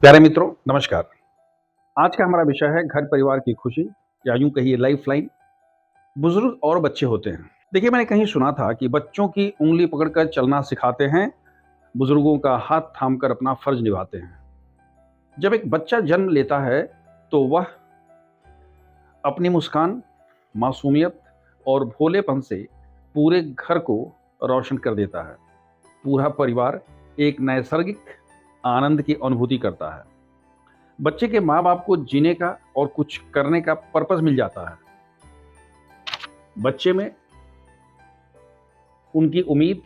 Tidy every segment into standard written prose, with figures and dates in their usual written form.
प्यारे मित्रों, नमस्कार। आज का हमारा विषय है घर परिवार की खुशी या यूँ कहिए लाइफ लाइन, बुज़ुर्ग और बच्चे होते हैं। देखिए, मैंने कहीं सुना था कि बच्चों की उँगली पकड़कर चलना सिखाते हैं, बुज़ुर्गों का हाथ थामकर अपना फ़र्ज़ निभाते हैं। जब एक बच्चा जन्म लेता है, तो वह अपनी मुस्कान, मासूमियत और भोलेपन से पूरे घर को रोशन कर देता है। पूरा परिवार एक नैसर्गिक आनंद की अनुभूति करता है। बच्चे के माँ-बाप को जीने का और कुछ करने का पर्पस मिल जाता है। बच्चे में उनकी उम्मीद,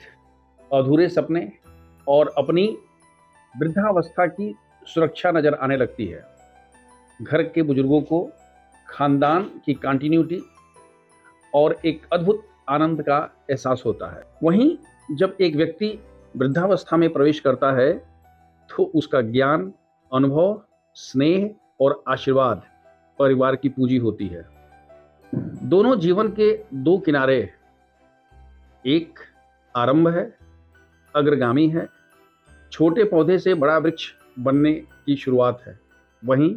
अधूरे सपने और अपनी वृद्धावस्था की सुरक्षा नज़र आने लगती है। घर के बुजुर्गों को खानदान की कंटिन्यूटी और एक अद्भुत आनंद का एहसास होता है। वहीं जब एक व्यक्ति वृद्धावस्था में प्रवेश करता है, तो उसका ज्ञान, अनुभव, स्नेह और आशीर्वाद परिवार की पूंजी होती है। दोनों जीवन के दो किनारे, एक आरंभ है, अग्रगामी है, छोटे पौधे से बड़ा वृक्ष बनने की शुरुआत है। वहीं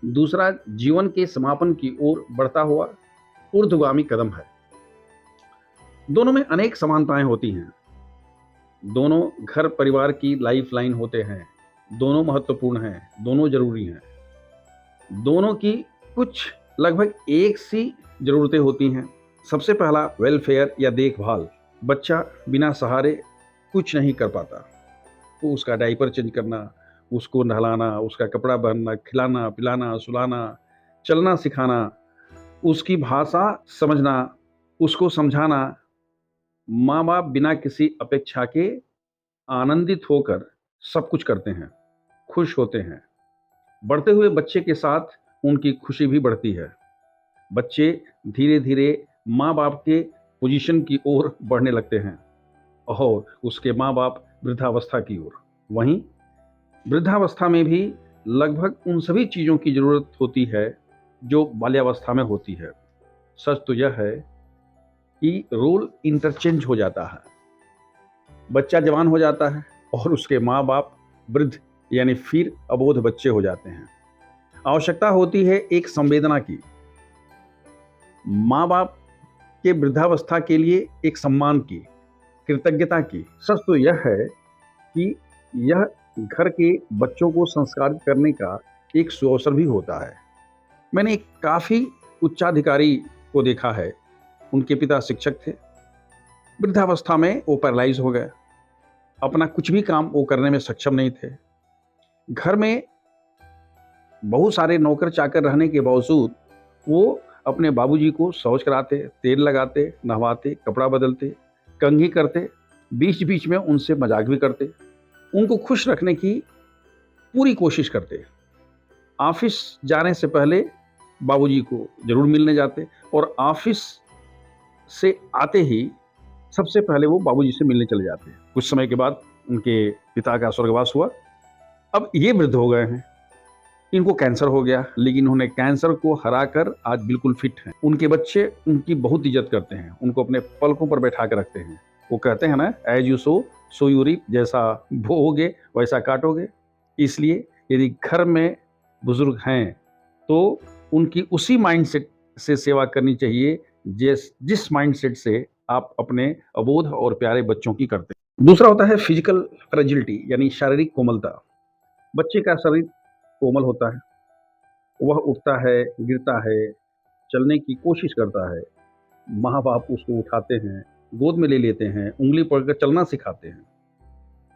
दूसरा जीवन के समापन की ओर बढ़ता हुआ ऊर्ध्वगामी कदम है। दोनों में अनेक समानताएं होती हैं। दोनों घर परिवार की लाइफ लाइन होते हैं। दोनों महत्वपूर्ण हैं, दोनों जरूरी हैं। दोनों की कुछ लगभग एक सी ज़रूरतें होती हैं। सबसे पहला वेलफेयर या देखभाल। बच्चा बिना सहारे कुछ नहीं कर पाता। वो उसका डायपर चेंज करना, उसको नहलाना, उसका कपड़ा पहनना, खिलाना, पिलाना, सुलाना, चलना सिखाना, उसकी भाषा समझना, उसको समझाना, माँ-बाप बिना किसी अपेक्षा के आनंदित होकर सब कुछ करते हैं, खुश होते हैं। बढ़ते हुए बच्चे के साथ उनकी खुशी भी बढ़ती है। बच्चे धीरे-धीरे माँ-बाप के पोजीशन की ओर बढ़ने लगते हैं और उसके माँ-बाप वृद्धावस्था की ओर। वहीं वृद्धावस्था में भी लगभग उन सभी चीज़ों की ज़रूरत होती है जो बाल्यावस्था में होती है। सच तो यह है कि रोल इंटरचेंज हो जाता है। बच्चा जवान हो जाता है और उसके माँ-बाप वृद्ध यानी फिर अबोध बच्चे हो जाते हैं। आवश्यकता होती है एक संवेदना की, माँ-बाप के वृद्धावस्था के लिए एक सम्मान की, कृतज्ञता की। सच तो यह है कि यह घर के बच्चों को संस्कारित करने का एक सुअवसर भी होता है। मैंने एक काफ़ी उच्चाधिकारी को देखा है। उनके पिता शिक्षक थे। वृद्धावस्था में वो पैरालाइज़ हो गए। अपना कुछ भी काम वो करने में सक्षम नहीं थे। घर में बहुत सारे नौकर-चाकर रहने के बावजूद वो अपने बाबूजी को शौच कराते, तेल लगाते, नहवाते, कपड़ा बदलते, कंघी करते, बीच-बीच में उनसे मज़ाक भी करते। उनको खुश रखने की पूरी कोशिश करते। ऑफ़िस जाने से पहले बाबूजी को ज़रूर मिलने जाते और ऑफ़िस से आते ही सबसे पहले वो बाबूजी से मिलने चले जाते। कुछ समय के बाद उनके पिता का स्वर्गवास हुआ। अब ये वृद्ध हो गए हैं। इनको कैंसर हो गया, लेकिन उन्होंने कैंसर को हराकर आज बिल्कुल फिट हैं। उनके बच्चे उनकी बहुत इज़्ज़त करते हैं, उनको अपने पलकों पर बैठा के रखते हैं। वो कहते हैं ना, as you sow, so you reap, जैसा बोओगे वैसा काटोगे। इसलिए यदि घर में बुज़ुर्ग हैं, तो उनकी उसी माइंडसेट से सेवा करनी चाहिए, जिस माइंडसेट से आप अपने अबोध और प्यारे बच्चों की करते हैं। दूसरा होता है फिज़िकल फ्रेजिलिटी यानी शारीरिक कोमलता। बच्चे का शरीर कोमल होता है। वह उठता है, गिरता है, चलने की कोशिश करता है। माँ-बाप उसको उठाते हैं, गोद में ले लेते हैं, उँगली पकड़कर चलना सिखाते हैं।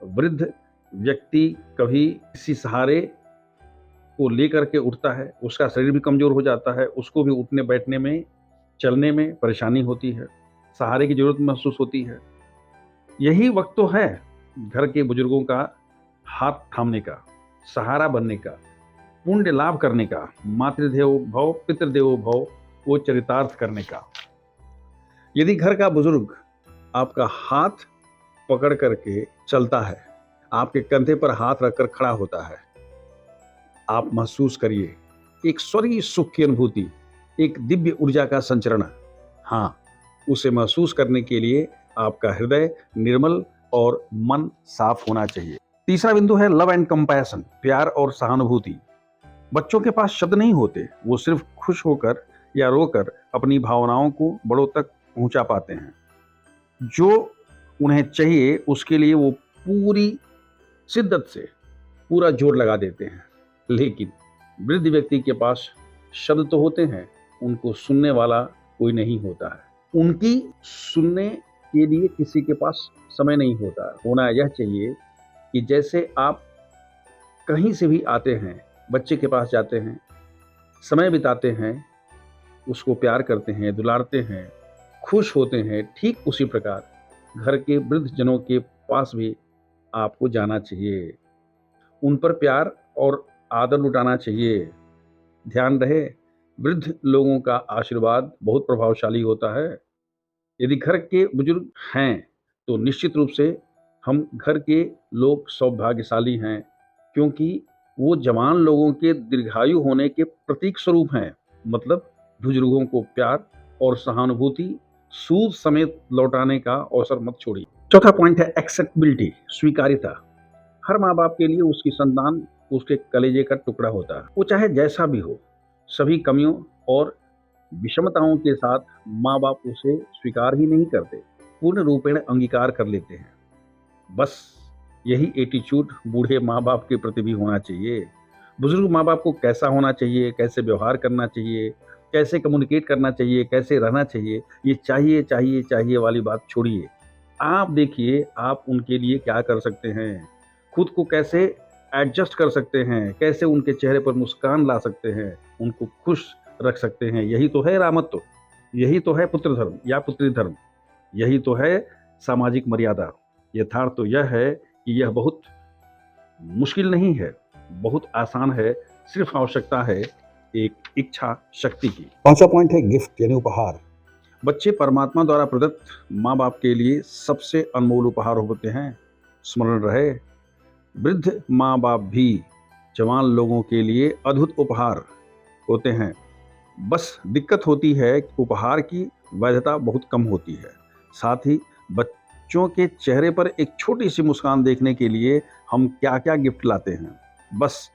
वृद्ध व्यक्ति कभी किसी सहारे को लेकर के उठता है, उसका शरीर भी कमज़ोर हो जाता है, उसको भी उठने-बैठने में, चलने में परेशानी होती है, सहारे की ज़रूरत महसूस होती है। यही वक़्त तो है घर के बुजुर्गों का हाथ थामने का, सहारा बनने का, पुण्य लाभ करने का, मातृदेवो भव, पितृदेवो भव, वो चरितार्थ करने का। यदि घर का बुजुर्ग आपका हाथ पकड़ करके चलता है, आपके कंधे पर हाथ रखकर खड़ा होता है, आप महसूस करिए एक स्वर्गीय सुख की अनुभूति, एक दिव्य ऊर्जा का संचरण। हाँ, उसे महसूस करने के लिए आपका हृदय निर्मल और मन साफ होना चाहिए। तीसरा बिंदु है लव एंड कंपैशन, प्यार और सहानुभूति। बच्चों के पास शब्द नहीं होते, वो सिर्फ खुश होकर या रोकर अपनी भावनाओं को बड़ों तक पहुंचा पाते हैं। जो उन्हें चाहिए उसके लिए वो पूरी शिद्दत से पूरा जोर लगा देते हैं। लेकिन वृद्ध व्यक्ति के पास शब्द तो होते हैं, उनको सुनने वाला कोई नहीं होता है। उनकी सुनने के लिए किसी के पास समय नहीं होता है। होना यह चाहिए कि जैसे आप कहीं से भी आते हैं, बच्चे के पास जाते हैं, समय बिताते हैं, उसको प्यार करते हैं, दुलारते हैं, खुश होते हैं, ठीक उसी प्रकार घर के वृद्धजनों के पास भी आपको जाना चाहिए। उन पर प्यार और आदर लुटाना चाहिए। ध्यान रहे, वृद्ध लोगों का आशीर्वाद बहुत प्रभावशाली होता है। यदि घर के बुजुर्ग हैं तो निश्चित रूप से हम घर के लोग सौभाग्यशाली हैं, क्योंकि वो जवान लोगों के दीर्घायु होने के प्रतीक स्वरूप हैं। मतलब बुजुर्गों को प्यार और सहानुभूति सूद समेत लौटाने का अवसर मत छोड़िए। चौथा पॉइंट है एक्सेप्टेबिलिटी, स्वीकार्यता। हर माँ बाप के लिए उसकी संतान उसके कलेजे का टुकड़ा होता है। वो चाहे जैसा भी हो, सभी कमियों और विषमताओं के साथ माँ बाप उसे स्वीकार ही नहीं करते, पूर्ण रूपेण अंगीकार कर लेते हैं। बस यही एटीट्यूड बूढ़े माँ बाप के प्रति भी होना चाहिए। बुजुर्ग माँ बाप को कैसा होना चाहिए, कैसे व्यवहार करना चाहिए, कैसे कम्युनिकेट करना चाहिए, कैसे रहना चाहिए, ये चाहिए चाहिए चाहिए वाली बात छोड़िए। आप देखिए आप उनके लिए क्या कर सकते हैं, खुद को कैसे एडजस्ट कर सकते हैं, कैसे उनके चेहरे पर मुस्कान ला सकते हैं, उनको खुश रख सकते हैं। यही तो है रामत्व, यही तो है पुत्र धर्म या पुत्री धर्म, यही तो है सामाजिक मर्यादा। यथार्थ तो यह है कि यह बहुत मुश्किल नहीं है, बहुत आसान है, सिर्फ आवश्यकता है एक इच्छा शक्ति की। पांचवा पॉइंट है गिफ्ट यानी उपहार। बच्चे परमात्मा द्वारा प्रदत्त माँ बाप के लिए सबसे अनमोल उपहार होते हैं। स्मरण रहे, वृद्ध माँ बाप भी जवान लोगों के लिए अद्भुत उपहार होते हैं। बस दिक्कत होती है कि उपहार की वैधता बहुत कम होती है। साथ ही बच्चों के चेहरे पर एक छोटी सी मुस्कान देखने के लिए हम क्या क्या गिफ्ट लाते हैं, बस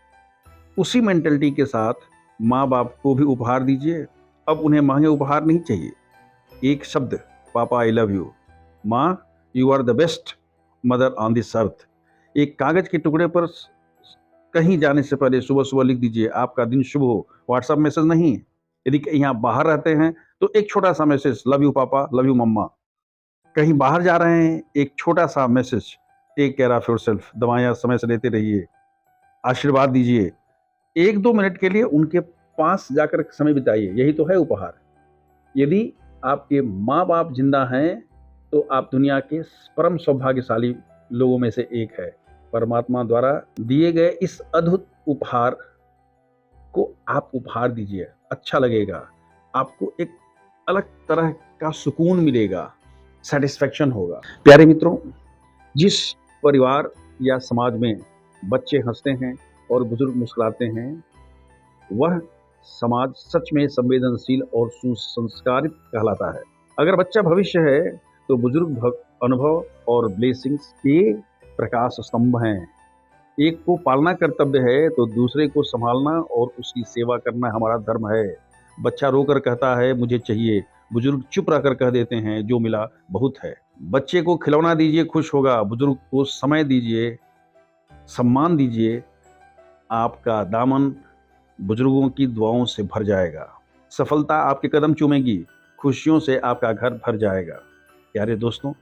उसी मेंटलिटी के साथ माँ बाप को भी उपहार दीजिए। अब उन्हें महंगे उपहार नहीं चाहिए, एक शब्द पापा आई लव यू, माँ you are the best mother on this earth, एक कागज के टुकड़े पर कहीं जाने से पहले सुबह सुबह लिख दीजिए आपका दिन शुभ हो। व्हाट्सएप मैसेज नहीं। यदि कहीं आप बाहर रहते हैं तो एक छोटा सा मैसेज, लव यू पापा, लव यू मम्मा। कहीं बाहर जा रहे हैं, एक छोटा सा message, take care of yourself, दवाइयाँ समय से लेते रहिए, आशीर्वाद दीजिए। 1-2 मिनट के लिए उनके पास जाकर समय बिताइए, यही तो है उपहार। यदि आपके माँ बाप जिंदा हैं तो आप दुनिया के परम सौभाग्यशाली लोगों में से एक है। परमात्मा द्वारा दिए गए इस अद्भुत उपहार को आप उपहार दीजिए, अच्छा लगेगा, आपको एक अलग तरह का सुकून मिलेगा, सेटिस्फेक्शन होगा। प्यारे मित्रों, जिस परिवार या समाज में बच्चे हंसते हैं और बुजुर्ग मुस्कुराते हैं, वह समाज सच में संवेदनशील और सुसंस्कारित कहलाता है। अगर बच्चा भविष्य है तो बुजुर्ग अनुभव और ब्लेसिंग्स के प्रकाश स्तंभ हैं। एक को पालना कर्तव्य है तो दूसरे को संभालना और उसकी सेवा करना हमारा धर्म है। बच्चा रोकर कहता है मुझे चाहिए, बुजुर्ग चुप रहकर कह देते हैं जो मिला बहुत है। बच्चे को खिलौना दीजिए, खुश होगा। बुजुर्ग को समय दीजिए, सम्मान दीजिए। आपका दामन बुजुर्गों की दुआओं से भर जाएगा। सफलता आपके कदम चूमेगी, खुशियों से आपका घर भर जाएगा। प्यारे दोस्तों,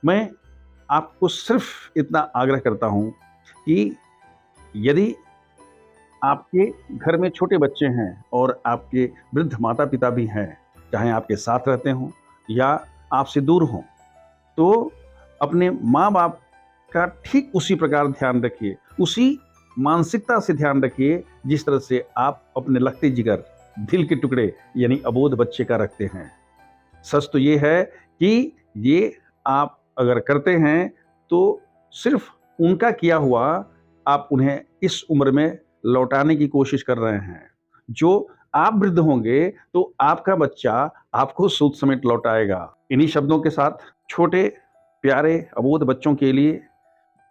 मैं आपको सिर्फ इतना आग्रह करता हूं कि यदि आपके घर में छोटे बच्चे हैं और आपके वृद्ध माता पिता भी हैं, चाहे आपके साथ रहते हों या आपसे दूर हों, तो अपने माँ बाप का ठीक उसी प्रकार ध्यान रखिए, उसी मानसिकता से ध्यान रखिए जिस तरह से आप अपने लगते जिगर, दिल के टुकड़े यानी अबोध बच्चे का रखते हैं। सच तो ये है कि ये आप अगर करते हैं तो सिर्फ उनका किया हुआ आप उन्हें इस उम्र में लौटाने की कोशिश कर रहे हैं। जो आप वृद्ध होंगे तो आपका बच्चा आपको सूद समेत लौटाएगा। इन्हीं शब्दों के साथ छोटे प्यारे अबोध बच्चों के लिए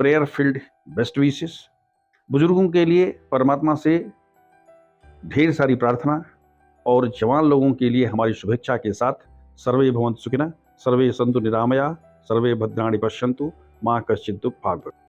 प्रेयर फील्ड बेस्ट विशेस। बुजुर्गों के लिए परमात्मा से ढेर सारी प्रार्थना और जवान लोगों के लिए हमारी शुभेच्छा के साथ सर्वे भवन्तु सुखिनः, सर्वे सन्तु निरामया, सर्वे भद्राणि पश्यन्तु, माँ कश्चित् दुःख भाग्।